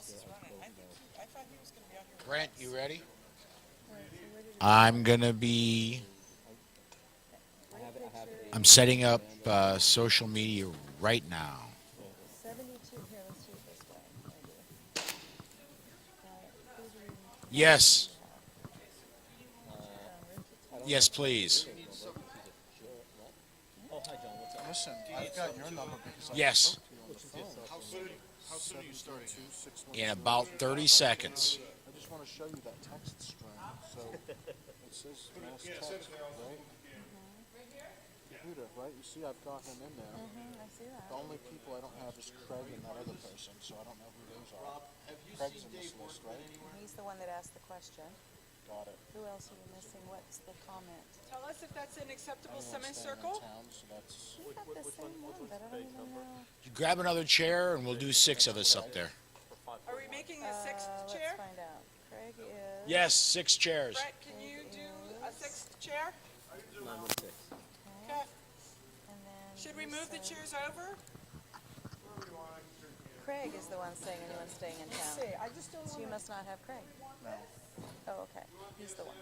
else is running. I thought he was going to be on here. Brent, you ready? I'm gonna be. I'm setting up social media right now. 72 here. Let's do it this way. Maybe. Yes. Yes, please. Listen, I've got your number because I Yes. spoke to you on the phone. How soon are you starting? In about 30 seconds. I just want to show you that text string. So it says mass text, right? Computer, right? You see I've got him in there. I see that. The only people I don't have is Craig and that other person, so I don't know who those are. Craig's in this list, right? He's the one that asked the question. Got it. Who else are you missing? What's the comment? Tell us if that's an acceptable Anyone staying in semicircle. town, so that's... We got the same one, but I don't even know. You grab another chair and we'll do 6 of us up there. Are we making the sixth chair? Let's find out. Craig is... Yes, 6 chairs. Brett, can you do a sixth chair? Okay. And then Should we you move the said- chairs over? Craig is the one saying anyone staying in Let's town. see. I just don't So you want must not have Craig. No. Oh, okay. He's the one.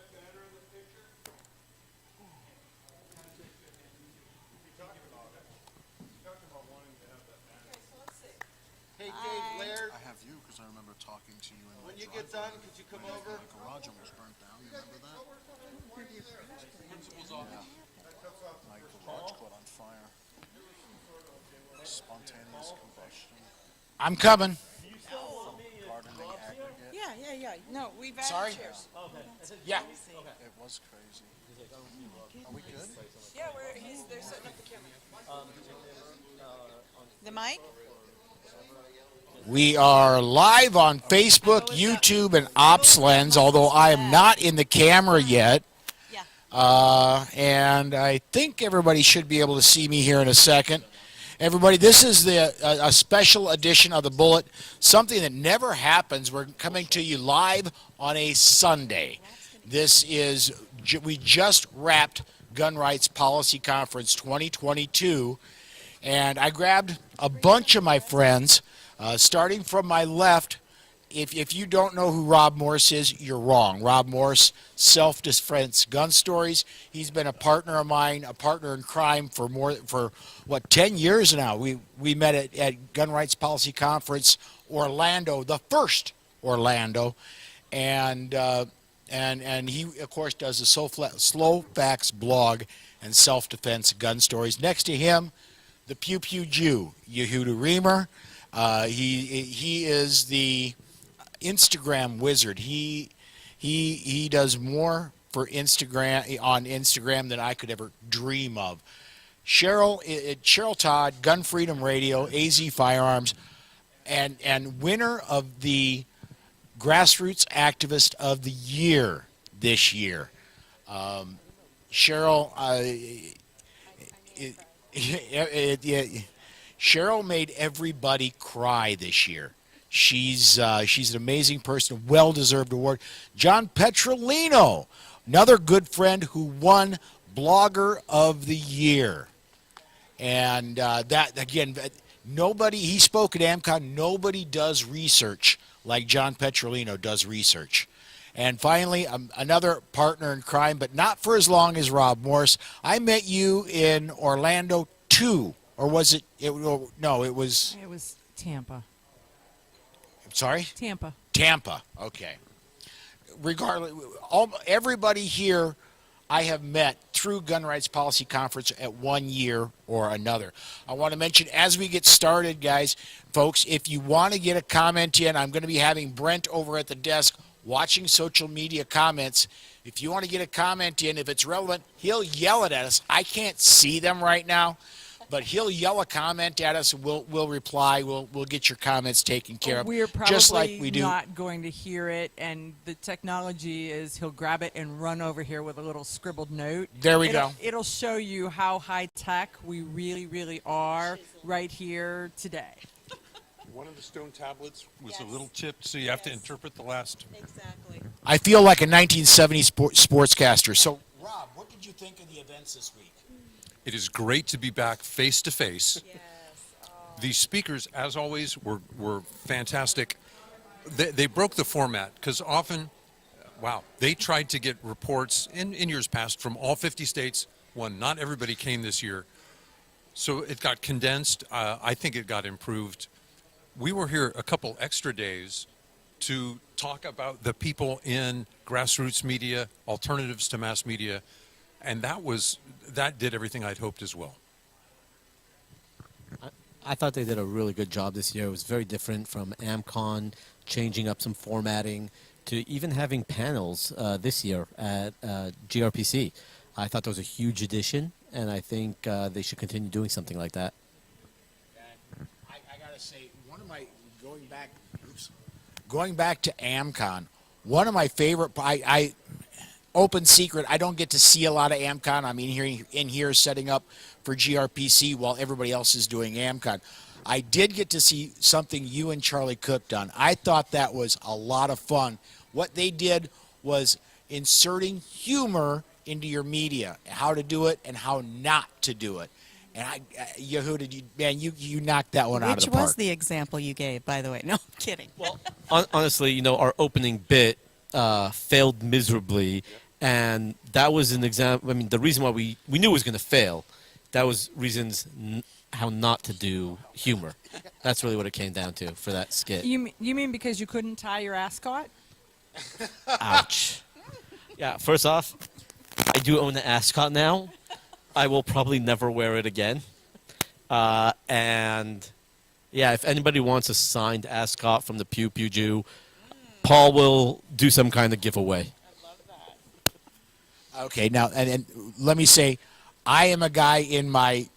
Hey, Dave Laird, I have you because I remember talking to you in when my you get done, could you come over? My garage almost burnt down. You remember that? My garage caught on fire. Spontaneous combustion. I'm coming. Gardening aggregate. Yeah. No, we've added Sorry? chairs. Yeah. It was crazy. Are we good? Yeah, they're setting up the camera. The mic? We are live on Facebook, YouTube, and OpsLens, although I am not in the camera yet. Yeah. And I think everybody should be able to see me here in a second. Everybody, this is a special edition of The Bullet, something that never happens. We're coming to you live on a Sunday. We just wrapped Gun Rights Policy Conference 2022, and I grabbed a bunch of my friends, starting from my left. If you don't know who Rob Morse is, you're wrong. Rob Morse, Self-Defense Gun Stories. He's been a partner of mine, a partner in crime for 10 years now. We met at Gun Rights Policy Conference Orlando, the first Orlando, and he of course does the Slow Facts blog and Self-Defense Gun Stories. Next to him, the Pew Pew Jew, Yehuda Reamer. He is the Instagram wizard. He does more for Instagram than I could ever dream of. Cheryl Todd, Gun Freedom Radio, AZ Firearms, and winner of the Grassroots Activist of the Year this year. Cheryl, Cheryl made everybody cry this year. She's an amazing person, well-deserved award. John Petrolino, another good friend who won Blogger of the Year. And that, again, he spoke at AmCon. Nobody does research like John Petrolino does research. And finally, another partner in crime, but not for as long as Rob Morse. I met you in Orlando 2, or was it? No, it was. It was Tampa. Sorry? Tampa. Okay. Regardless, everybody here I have met through Gun Rights Policy Conference at one year or another. I want to mention, as we get started, guys, folks, if you want to get a comment in, I'm going to be having Brent over at the desk watching social media comments. If you want to get a comment in, if it's relevant, he'll yell it at us. I can't see them right now, but he'll yell a comment at us, and we'll reply. We'll get your comments taken care of, We're probably just like we do. not going to hear it, and the technology is he'll grab it and run over here with a little scribbled note. There we go. It'll show you how high tech we really, really are right here today. One of the stone tablets was a little chipped, so you have to interpret the last. Exactly. I feel like a 1970s sportscaster. So, Rob, what did you think of the events this week? It is great to be back face to face. Yes. The speakers, as always, were fantastic. They broke the format because often, wow, they tried to get reports in years past from all 50 states. One, not everybody came this year. So it got condensed. I think it got improved. We were here a couple extra days to talk about the people in grassroots media, alternatives to mass media, and that did everything I'd hoped as well. I thought they did a really good job this year. It was very different from AmCon, changing up some formatting, to even having panels this year at GRPC. I thought that was a huge addition, and I think they should continue doing something like that. I gotta say, going back to AmCon, one of my favorite. I open secret. I don't get to see a lot of AmCon. I'm in here setting up for GRPC while everybody else is doing AmCon. I did get to see something you and Charlie Cook done. I thought that was a lot of fun. What they did was inserting humor into your media, how to do it and how not to do it. And you knocked that one out of Which the park. was the example you gave, by the way? No, I'm kidding. Well, honestly, our opening bit failed miserably, and that was an example. I mean, the reason why we knew it was going to fail, that was reasons how not to do humor. That's really what it came down to for that skit. You mean because you couldn't tie your ascot? Ouch. Yeah, first off, I do own the ascot now. I will probably never wear it again. And yeah, if anybody wants a signed ascot from the Pew Pew Jew, Paul will do some kind of giveaway. Okay, now and let me say, I am a guy in my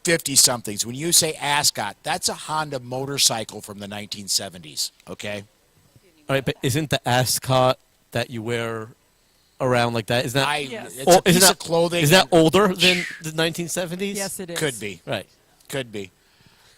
50-somethings. When you say ascot, that's a Honda motorcycle from the 1970s. Okay. All right, but isn't the ascot that you wear around like that? Is that Yes. It's a piece isn't that, of clothing. Is that older than the 1970s? Yes, it is. Could be. Right. Could be.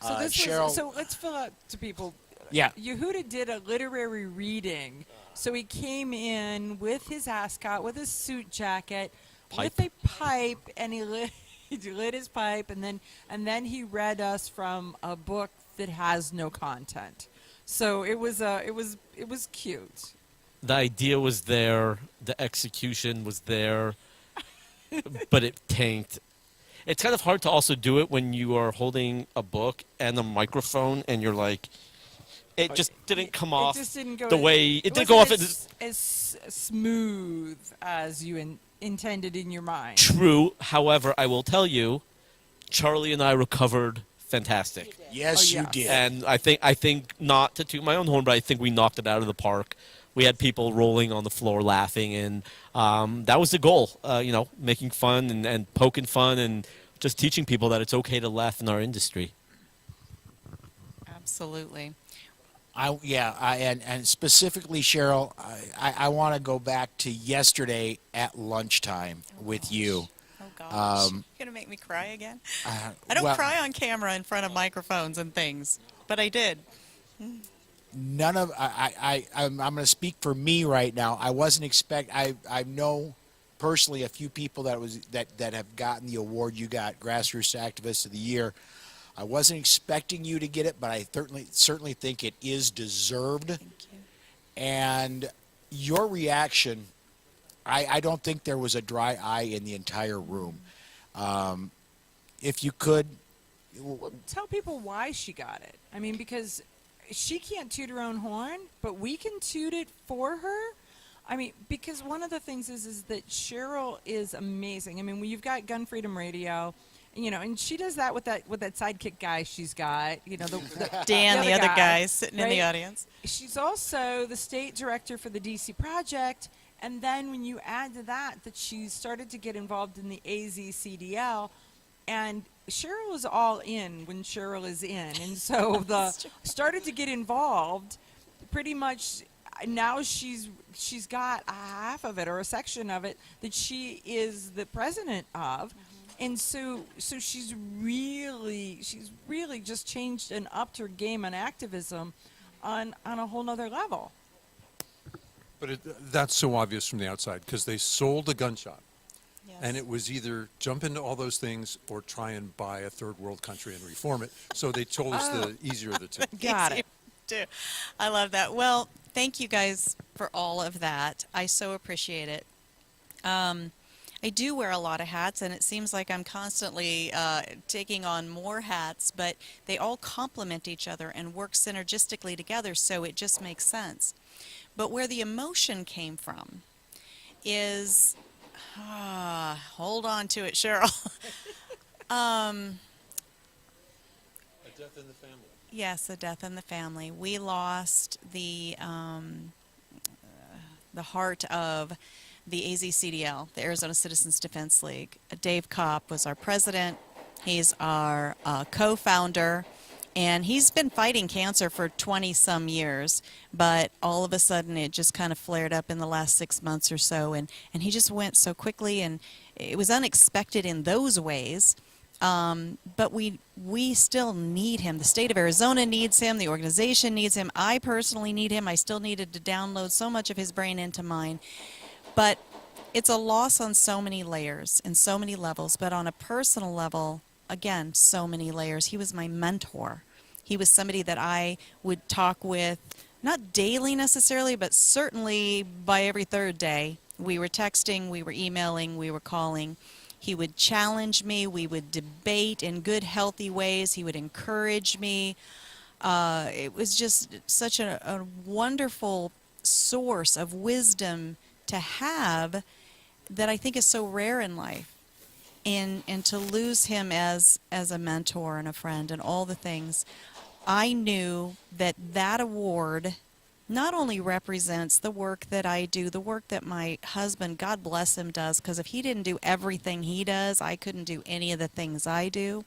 So this Cheryl, was, so let's fill out to people. Yeah. Yehuda did a literary reading. So he came in with his ascot, with his suit jacket, with a pipe, and he lit his pipe, and then he read us from a book that has no content. So it was cute. The idea was there, the execution was there, but it tanked. It's kind of hard to also do it when you are holding a book and a microphone, and you're like, it just didn't come off It just didn't go the way it didn't wasn't go off. as smooth as you intended in your mind. True. However, I will tell you, Charlie and I recovered fantastic. yes, Oh, you yes. did. And I think not to toot my own horn, but I think we knocked it out of the park. We had people rolling on the floor laughing, and that was the goal. Making fun and poking fun and just teaching people that it's okay to laugh in our industry. Absolutely. And specifically, Cheryl, I want to go back to yesterday at lunchtime with you. Oh gosh, you're gonna make me cry again. I don't cry on camera in front of microphones and things, but I did. None of I'm going to speak for me right now. I wasn't I know personally a few people that have gotten the award you got, Grassroots Activist of the Year. I wasn't expecting you to get it, but I certainly think it is deserved. Thank you. And your reaction, I don't think there was a dry eye in the entire room. If you could, Tell people why she got it. I mean, because she can't toot her own horn, but we can toot it for her. I mean, because one of the things is that Cheryl is amazing. I mean, when you've got Gun Freedom Radio, and she does that with that sidekick guy she's got. Dan, the other guy sitting in the audience. She's also the state director for the DC Project, and then when you add to that she started to get involved in the AZCDL, and Cheryl is all in when Cheryl is in, and so started to get involved. Pretty much now she's got a half of it or a section of it that she is the president of. And so she's really just changed and upped her game on activism on a whole nother level. But that's so obvious from the outside because they sold a gunshot. Yes. And it was either jump into all those things or try and buy a third world country and reform it. So they told us the easier of the two. Got it. too. I love that. Well, thank you guys for all of that. I so appreciate it. I do wear a lot of hats, and it seems like I'm constantly taking on more hats, but they all complement each other and work synergistically together, so it just makes sense. But where the emotion came from is, hold on to it, Cheryl. A death in the family. Yes, a death in the family. We lost the heart of the AZCDL, the Arizona Citizens Defense League. Dave Kopp was our president. He's our co-founder, and he's been fighting cancer for 20-some years, but all of a sudden it just kind of flared up in the last 6 months or so, and he just went so quickly, and it was unexpected in those ways. But we still need him. The state of Arizona needs him. The organization needs him. I personally need him. I still needed to download so much of his brain into mine. But it's a loss on so many layers and so many levels. But on a personal level, again, so many layers. He was my mentor. He was somebody that I would talk with, not daily necessarily, but certainly by every third day. We were texting, we were emailing, we were calling. He would challenge me. We would debate in good, healthy ways. He would encourage me. It was just such a wonderful source of wisdom to have that I think is so rare in life. And to lose him as a mentor and a friend and all the things, I knew that that award not only represents the work that I do, the work that my husband, God bless him, does, because if he didn't do everything he does, I couldn't do any of the things I do.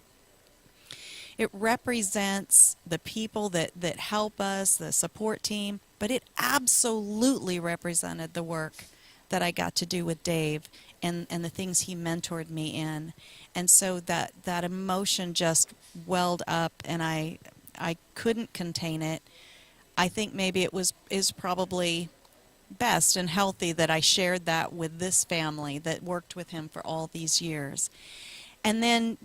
It represents the people that help us, the support team, but it absolutely represented the work that I got to do with Dave and the things he mentored me in. And so that emotion just welled up, and I couldn't contain it. I think maybe is probably best and healthy that I shared that with this family that worked with him for all these years. And then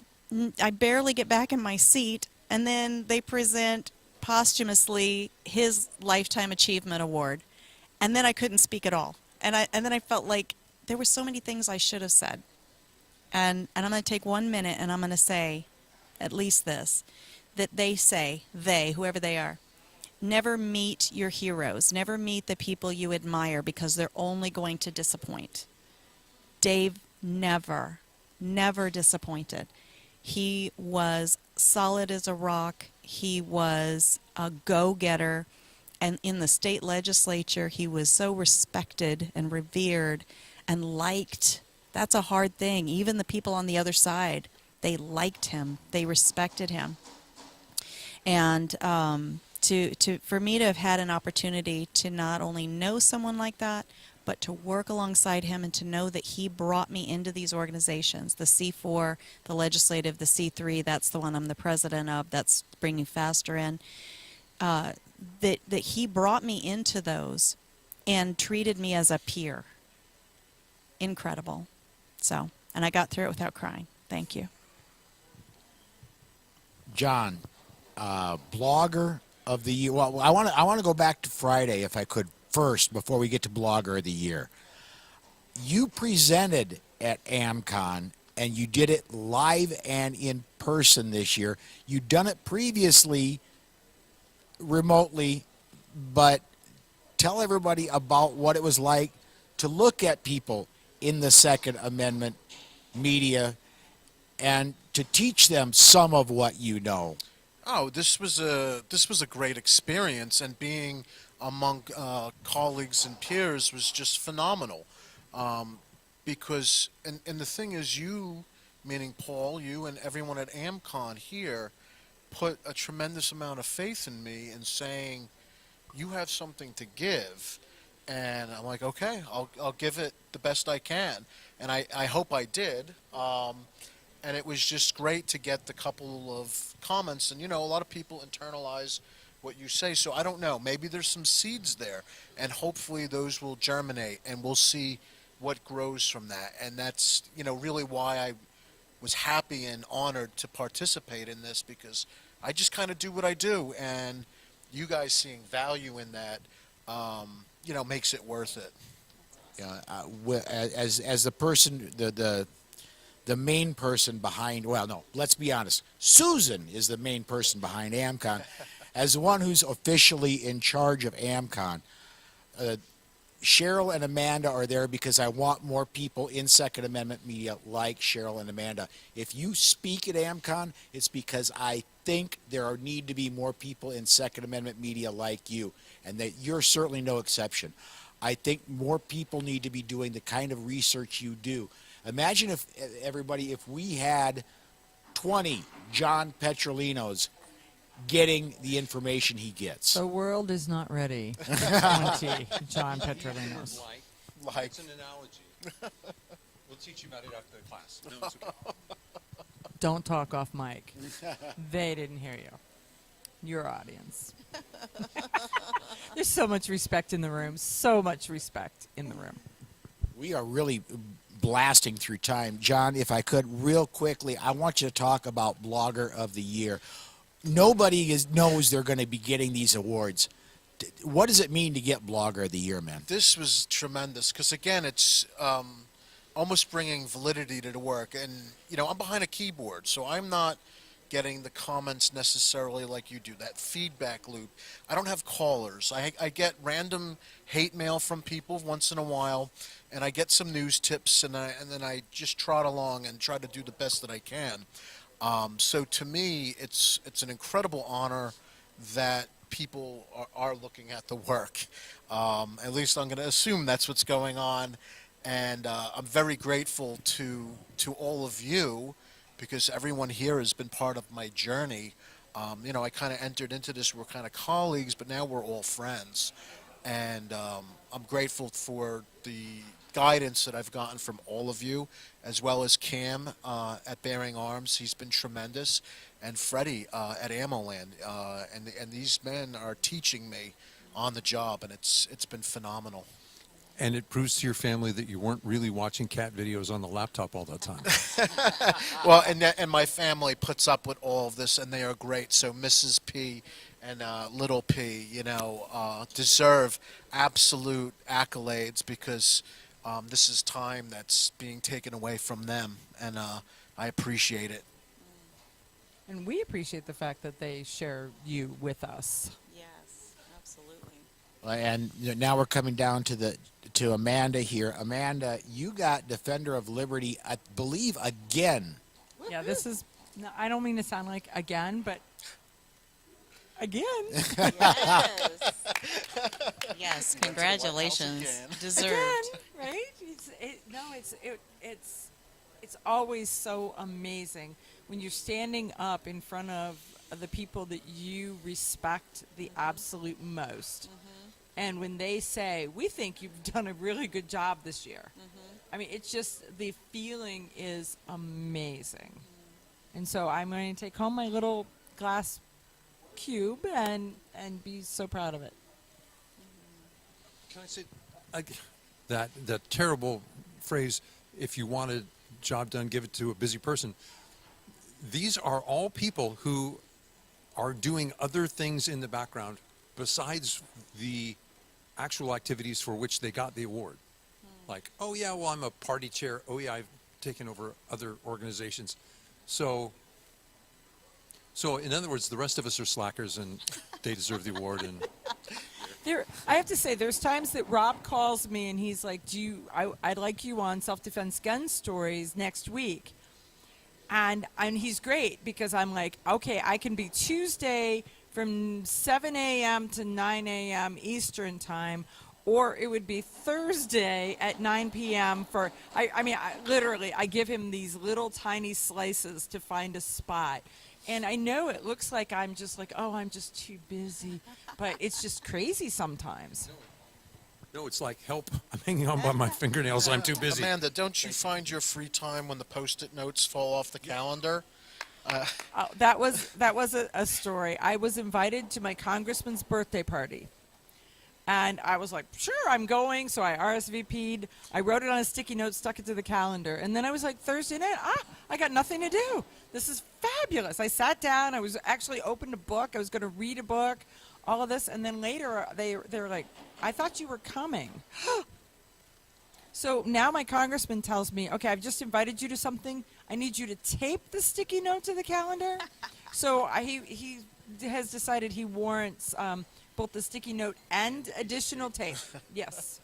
I barely get back in my seat, and then they present posthumously his Lifetime Achievement Award. And then I couldn't speak at all. And then I felt like there were so many things I should have said. And I'm going to take 1 minute, and I'm going to say at least this, that they, whoever they are, never meet your heroes. Never meet the people you admire, because they're only going to disappoint. Dave never disappointed. He was solid as a rock. He was a go-getter. And in the state legislature, he was so respected and revered and liked. That's a hard thing. Even the people on the other side, they liked him. They respected him. And for me to have had an opportunity to not only know someone like that, but to work alongside him and to know that he brought me into these organizations, the C4, the legislative, the C3, that's the one I'm the president of, that's bringing Faster in, that he brought me into those and treated me as a peer. Incredible. So, and I got through it without crying. Thank you. John, blogger of the year. Well, I want to go back to Friday if I could first before we get to blogger of the year. You presented at AmCon and you did it live and in person this year. You'd done it previously remotely, but tell everybody about what it was like to look at people in the Second Amendment media and to teach them some of what you know. Oh, this was a great experience, and being among colleagues and peers was just phenomenal. Because and the thing is, you, meaning Paul, you and everyone at AmCon here, put a tremendous amount of faith in me in saying, you have something to give. And I'm like, okay, I'll give it the best I can. And I hope I did. And it was just great to get the couple of comments. And, a lot of people internalize what you say. So I don't know. Maybe there's some seeds there. And hopefully those will germinate. And we'll see what grows from that. And that's, really why I was happy and honored to participate in this, because I just kind of do what I do. And you guys seeing value in that, makes it worth it. Yeah, as the person, the main person behind, well, no, let's be honest, Susan is the main person behind AmCon. As the one who's officially in charge of AmCon, Cheryl and Amanda are there because I want more people in Second Amendment media like Cheryl and Amanda. If you speak at AmCon, it's because I think need to be more people in Second Amendment media like you, and that you're certainly no exception. I think more people need to be doing the kind of research you do. Imagine if we had 20 John Petrolinos getting the information he gets. The world is not ready. 20 John Petrolinos. Like, It's an analogy. We'll teach you about it after the class. No, it's okay. Don't talk off mic. They didn't hear you. Your audience. There's so much respect in the room. So much respect in the room. We are really blasting through time. John, if I could, real quickly, I want you to talk about Blogger of the Year. Nobody knows they're going to be getting these awards. What does it mean to get Blogger of the Year, man? this was tremendous because, again, it's almost bringing validity to the work. And, I'm behind a keyboard, so I'm not getting the comments necessarily like you do, that feedback loop. I don't have callers. I get random hate mail from people once in a while, and I get some news tips, and then I just trot along and try to do the best that I can. So to me, it's an incredible honor that people are looking at the work. At least I'm going to assume that's what's going on, and I'm very grateful to all of you, because everyone here has been part of my journey. I kind of entered into this, we're kind of colleagues, but now we're all friends. And I'm grateful for the guidance that I've gotten from all of you, as well as Cam at Bearing Arms. He's been tremendous. And Freddie at AmmoLand. And these men are teaching me on the job, and it's been phenomenal. And it proves to your family that you weren't really watching cat videos on the laptop all the time. Well, and my family puts up with all of this, and they are great. So Mrs. P and Little P, deserve absolute accolades, because this is time that's being taken away from them, and I appreciate it. And we appreciate the fact that they share you with us. Yes, absolutely. And now we're coming down to Amanda here. Amanda, you got Defender of Liberty, I believe, again. Yeah, this is, no, I don't mean to sound like again, but again. Yes. Yes, congratulations. Deserved. Again, right? It's always so amazing when you're standing up in front of the people that you respect the absolute most. And when they say, we think you've done a really good job this year. I mean, it's just, the feeling is amazing. And so I'm going to take home my little glass cube and be so proud of it. Can I say that terrible phrase, if you want a job done, give it to a busy person? These are all people who are doing other things in the background besides the actual activities for which they got the award. Like, oh yeah, well, I'm a party chair. Oh yeah, I've taken over other organizations. So in other words, the rest of us are slackers, and they deserve the award. And I have to say, there's times that Rob calls me and he's like, I'd like you on Self-Defense Gun Stories next week. And he's great, because I'm like, okay, I can be Tuesday from 7 a.m. to 9 a.m. Eastern time, or it would be Thursday at 9 p.m. for, I give him these little tiny slices to find a spot. And I know it looks like I'm just like, oh, I'm just too busy. But it's just crazy sometimes. no, it's like, help, I'm hanging on by my fingernails, I'm too busy. Amanda, don't you find your free time when the Post-it notes fall off the calendar? That was a story. I was invited to my congressman's birthday party. And I was like, sure, I'm going. So I RSVP'd. I wrote it on a sticky note, stuck it to the calendar. And then I was like, Thursday night, I got nothing to do. This is fabulous. I sat down. I was actually opened a book. I was going to read a book. all of this, and then later they're like, I thought you were coming. So now my congressman tells me, okay, I've just invited you to something. I need you to tape the sticky note to the calendar. So he has decided he warrants both the sticky note and additional tape. Yes.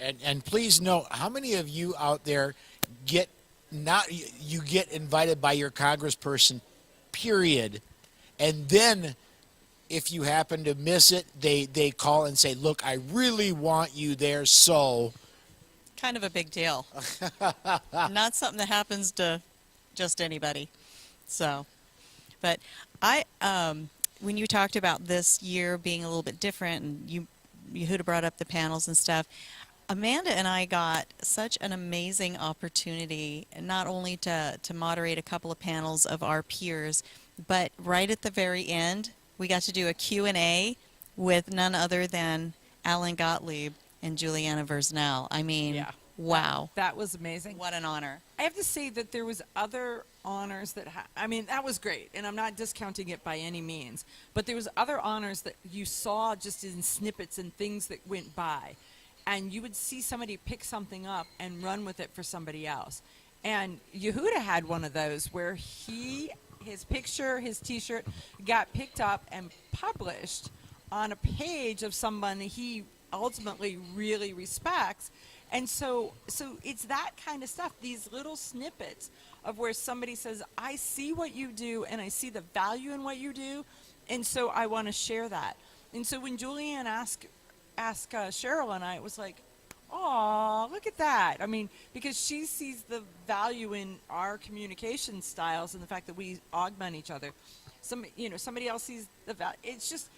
And please note, how many of you out there get invited by your congressperson, period, and then if you happen to miss it, they call and say, look, I really want you there, so. Kind of a big deal. Not something that happens to just anybody. So, but when you talked about this year being a little bit different, and you Yehuda brought up the panels and stuff, Amanda and I got such an amazing opportunity, not only to moderate a couple of panels of our peers, but right at the very end, we got to do a Q&A with none other than Alan Gottlieb and Juliana Versnell. I mean, Yeah. wow. That was amazing. What an honor. I have to say that there was other honors that I mean, that was great, and I'm not discounting it by any means, but there was other honors that you saw just in snippets and things that went by, and you would see somebody pick something up and run with it for somebody else. And Yehuda had one of those where his picture, his T-shirt got picked up and published on a page of someone he ultimately really respects. And so it's that kind of stuff, these little snippets of where somebody says, I see what you do and I see the value in what you do, and so I want to share that. And so when Julianne asked Cheryl and I, it was like, oh, look at that. I mean, because she sees the value in our communication styles and the fact that we augment each other. Somebody else sees the value. It's just,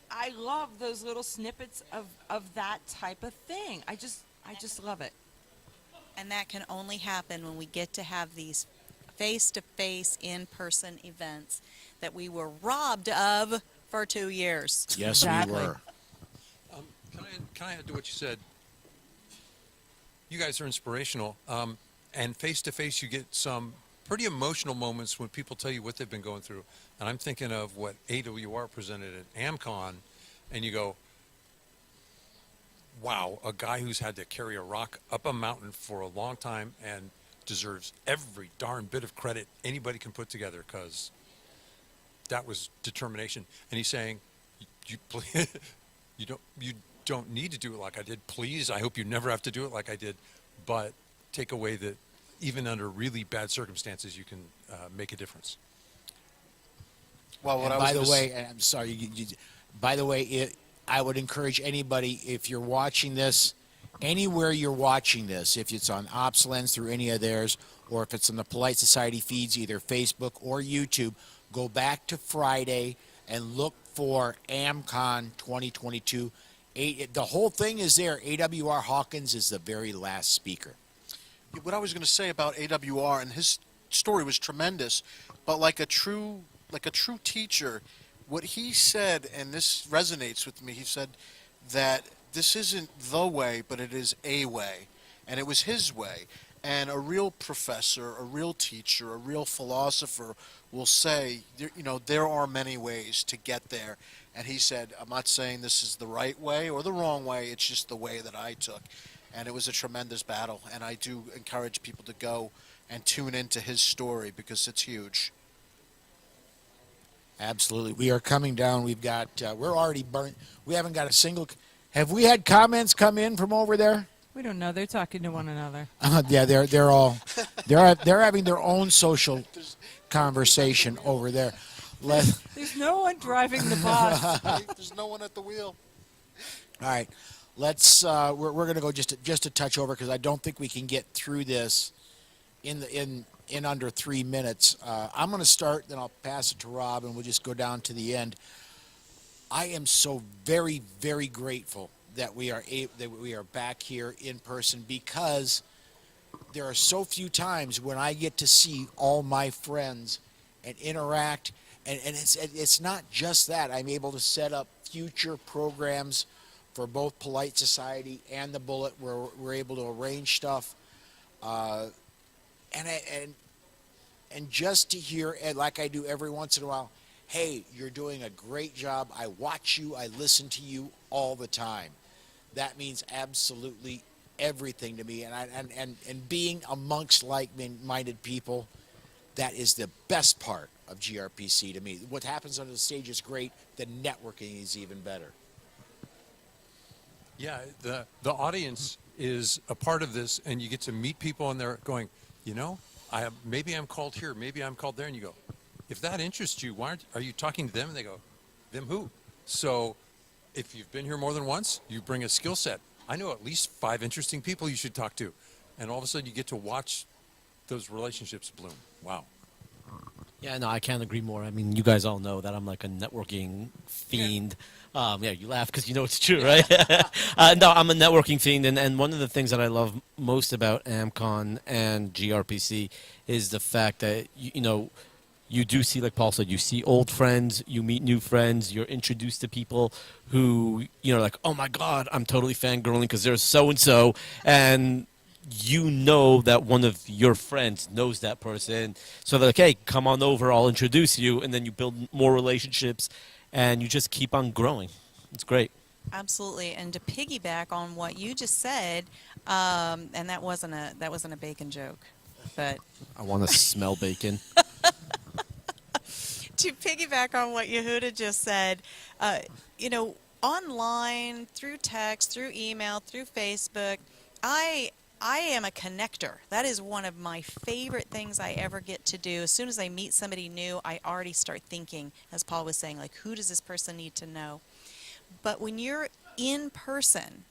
I love those little snippets of that type of thing. I just love it. And that can only happen when we get to have these face-to-face, in-person events that we were robbed of for 2 years. Yes, Exactly. we were. Can I add to what you said? You guys are inspirational, and face-to-face you get some pretty emotional moments when people tell you what they've been going through. And I'm thinking of what AWR presented at AmCon, and you go, wow, a guy who's had to carry a rock up a mountain for a long time and deserves every darn bit of credit anybody can put together, because that was determination. And he's saying, you don't need to do it like I did. Please, I hope you never have to do it like I did. But take away that even under really bad circumstances, you can make a difference. Well, what And I was by the gonna way, I'm sorry. By the way, I would encourage anybody, if you're watching this, anywhere you're watching this, if it's on OpsLens through any of theirs, or if it's on the Polite Society feeds, either Facebook or YouTube, go back to Friday and look for AmCon 2022. The whole thing is there. AWR Hawkins is the very last speaker. what I was going to say about AWR, and his story was tremendous, but like a true teacher, what he said, and this resonates with me, he said that this isn't the way, but it is a way, and it was his way. And a real professor, a real teacher, a real philosopher will say, there are many ways to get there. And he said, I'm not saying this is the right way or the wrong way, it's just the way that I took. And it was a tremendous battle, and I do encourage people to go and tune into his story because it's huge. Absolutely. We are coming down. We've got, we're already burnt. We haven't got a single. Have we had comments come in from over there? We don't know. They're talking to one another. Yeah, they're all, they're having their own social conversation over there. There's no one driving the bus. There's no one at the wheel. All right, let's. We're going to go just a touch over because I don't think we can get through this in under 3 minutes. I'm going to start, then I'll pass it to Rob, and we'll just go down to the end. I am so very, very grateful that we are back here in person, because there are so few times when I get to see all my friends and interact. And it's not just that. I'm able to set up future programs for both Polite Society and the Bullet, where we're able to arrange stuff. And just to hear, like I do every once in a while, hey, you're doing a great job. I watch you. I listen to you all the time. That means absolutely everything to me. And being amongst like-minded people, that is the best part of GRPC to me. What happens on the stage is great. The networking is even better. Yeah, the audience is a part of this, and you get to meet people, and they're going, maybe I'm called here, maybe I'm called there, and you go, if that interests you, are you talking to them? And they go, them who? So if you've been here more than once, you bring a skill set. I know at least 5 interesting people you should talk to, and all of a sudden you get to watch those relationships bloom. Wow. Yeah, no, I can't agree more. I mean, you guys all know that I'm like a networking fiend. Yeah, you laugh because you know it's true, right? No, I'm a networking fiend, and one of the things that I love most about AmCon and GRPC is the fact that, you do see, like Paul said, you see old friends, you meet new friends, you're introduced to people who, like, oh my God, I'm totally fangirling because there's so-and-so, and you know that one of your friends knows that person. So they're like, hey, come on over, I'll introduce you. And then you build more relationships and you just keep on growing. It's great. Absolutely. And to piggyback on what you just said, and that wasn't a bacon joke, but I want to smell bacon. to piggyback on what Yehuda just said, online, through text, through email, through Facebook, I am a connector. That is one of my favorite things I ever get to do. As soon as I meet somebody new, I already start thinking, as Paul was saying, like, who does this person need to know? But when you're in person,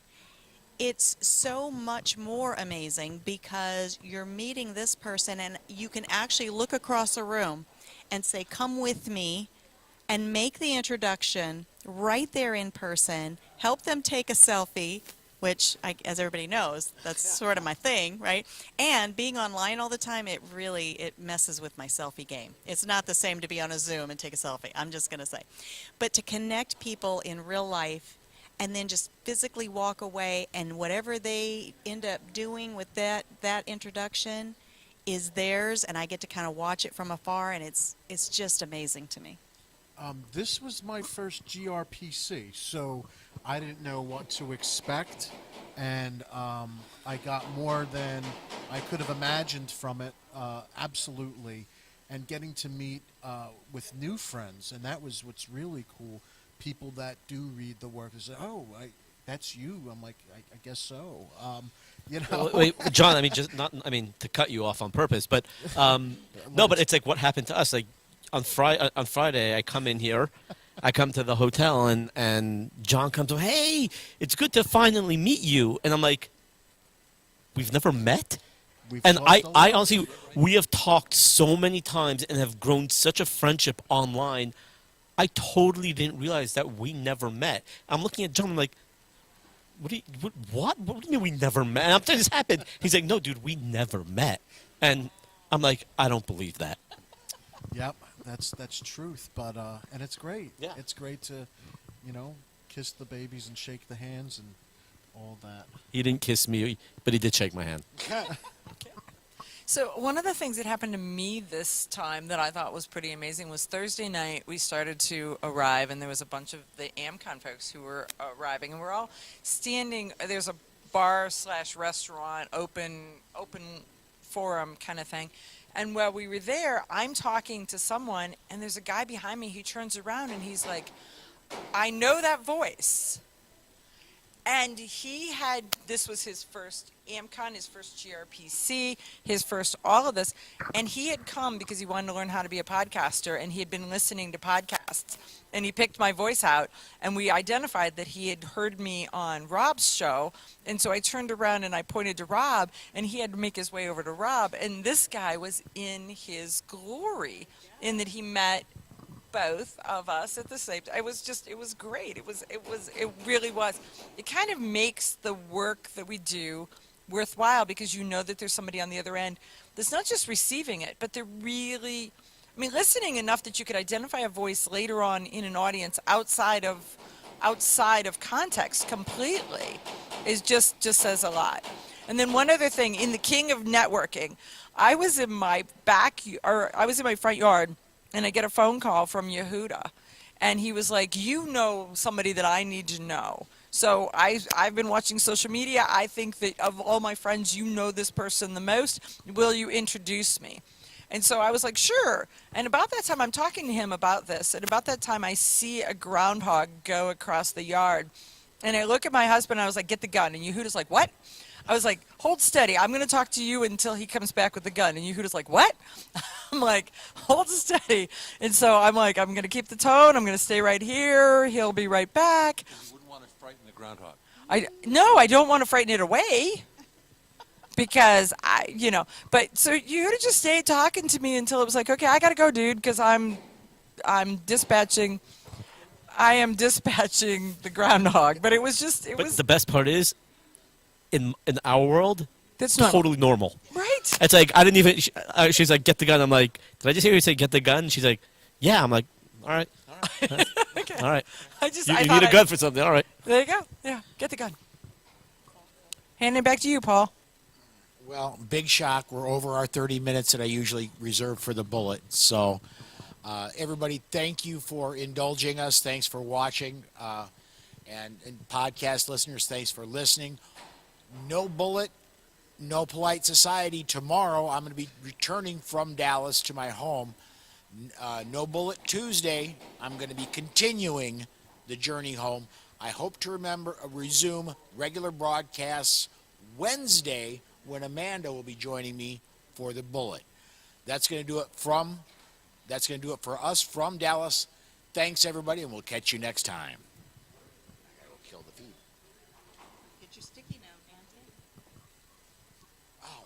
it's so much more amazing because you're meeting this person and you can actually look across a room and say, come with me, and make the introduction right there in person, help them take a selfie, which, as everybody knows, that's sort of my thing, right? And being online all the time, it messes with my selfie game. It's not the same to be on a Zoom and take a selfie, I'm just going to say. But to connect people in real life and then just physically walk away, and whatever they end up doing with that introduction is theirs, and I get to kind of watch it from afar, and it's just amazing to me. This was my first GRPC, so I didn't know what to expect, and I got more than I could have imagined from it, absolutely, and getting to meet with new friends, and that was what's really cool. People that do read the work and say, oh, that's you. I'm like, I guess so. Wait, John, to cut you off on purpose, but no, but it's like what happened to us. Like on Friday, I come in here, I come to the hotel, and John comes to, hey, it's good to finally meet you, and I'm like, we've never met. And I honestly, we have talked so many times and have grown such a friendship online. I totally didn't realize that we never met. I'm looking at John, I'm like, what do you mean we never met? And I'm saying this happened. He's like, no, dude, we never met. And I'm like, I don't believe that. Yep, that's truth. But and it's great. Yeah. It's great to, kiss the babies and shake the hands and all that. He didn't kiss me, but he did shake my hand. So one of the things that happened to me this time that I thought was pretty amazing was Thursday night we started to arrive, and there was a bunch of the AmCon folks who were arriving, and we're all standing. There's a bar/restaurant, open forum kind of thing. And while we were there, I'm talking to someone, and there's a guy behind me. He turns around and he's like, I know that voice. And this was his first AmCon, his first GRPC, his first all of this. And he had come because he wanted to learn how to be a podcaster, and he had been listening to podcasts. And he picked my voice out, and we identified that he had heard me on Rob's show. And so I turned around and I pointed to Rob, and he had to make his way over to Rob. And this guy was in his glory in that he met both of us at the same time. It was great. It really was. It kind of makes the work that we do worthwhile because you know that there's somebody on the other end that's not just receiving it, but they're really, listening enough that you could identify a voice later on in an audience outside of context completely is just says a lot. And then one other thing, in the king of networking, I was in my front yard, and I get a phone call from Yehuda, and he was like, "You know somebody that I need to know." So I've been watching social media. I think that of all my friends, you know this person the most. Will you introduce me? And so I was like, sure. And about that time, I'm talking to him about this. And about that time, I see a groundhog go across the yard. And I look at my husband, and I was like, get the gun. And Yehuda's like, what? I was like, hold steady. I'm going to talk to you until he comes back with the gun. And Yehuda's like, what? I'm like, hold steady. And so I'm like, I'm going to keep the tone. I'm going to stay right here. He'll be right back. You wouldn't want to frighten the groundhog. No, I don't want to frighten it away. Because but so Yehuda just stayed talking to me until it was like, okay, I got to go, dude, because I'm dispatching. I am dispatching the groundhog. But it was just, But the best part is, in our world, that's not totally normal. right. It's like I didn't even. She's like, "Get the gun." I'm like, "Did I just hear you say get the gun?" She's like, "Yeah." I'm like, "All right, Okay. all right." I just You I need thought a gun for something. All right. There you go. Yeah, get the gun. Hand it back to you, Paul. Well, big shock. We're over our 30 minutes that I usually reserve for the bullet. So, everybody, thank you for indulging us. Thanks for watching. And podcast listeners, thanks for listening. No bullet, no polite society. Tomorrow, I'm going to be returning from Dallas to my home. No bullet Tuesday. I'm going to be continuing the journey home. I hope to resume regular broadcasts Wednesday, when Amanda will be joining me for the bullet. That's going to do it for us from Dallas. Thanks, everybody, and we'll catch you next time. I gotta go kill the feed. Get your sticky note, Auntie. Oh,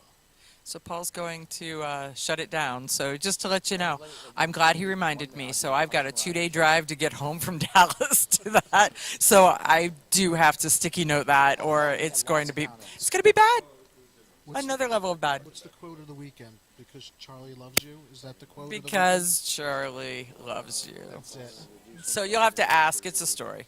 So Paul's going to shut it down. So just to let you know, I'm glad he reminded me. So I've got a 2-day drive to get home from Dallas to that. So I do have to sticky note that, or it's going to be bad. Another level of bad. What's the quote of the weekend? Because Charlie loves you? Is that the quote of the weekend? Because Charlie loves you. That's it. So you'll have to ask. It's a story.